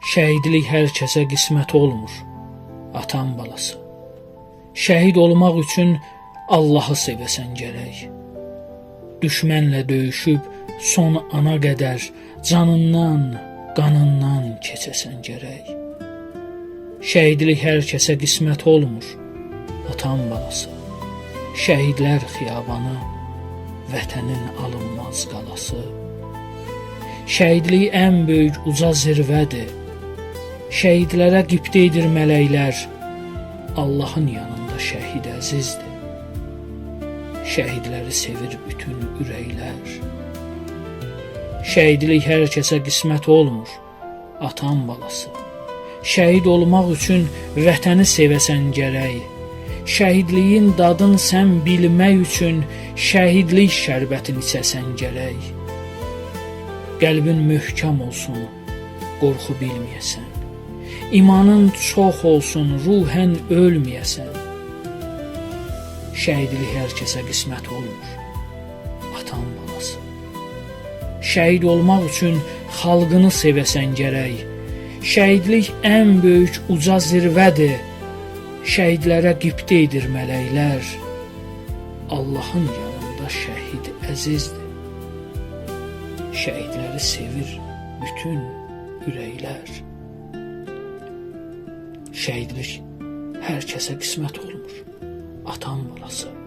Şəhidlik hər kəsə qismət olmur, atan balası. Şəhid olmaq üçün Allahı sevəsən gərək. Düşmənlə döyüşüb son ana qədər canından, qanından keçəsən gərək. Şəhidlik hər kəsə qismət olmur, atan balası. Şəhidlər xiyabanı, vətənin alınmaz qalası. Şəhidlik ən böyük uca zirvədir. Şəhidlərə qibtədir mələklər. Allahın yanında şəhid əzizdir. Şəhidləri sevir bütün ürəklər. Şəhidlik hər kəsə qismət olmur, atan balası. Şəhid olmaq üçün vətəni sevəsən gərək. Şəhidliyin dadını sən bilmək üçün şəhidlik şərbətini içəsən gərək. Qəlbin möhkəm olsun, qorxu bilməyəsən. İmanın çox olsun, ruhən ölməyəsən. Şəhidlik hər kəsə qismət olmur, atan balası. Şəhid olmaq üçün xalqını sevəsən gərək. Şəhidlik ən böyük uca zirvədir. Şəhidlərə qibtədir mələklər. Allahın yanında şəhid əzizdir. Şəhidləri sevir bütün ürəklər. Şəhidlik hər kəsə qismət olmur, atan balası.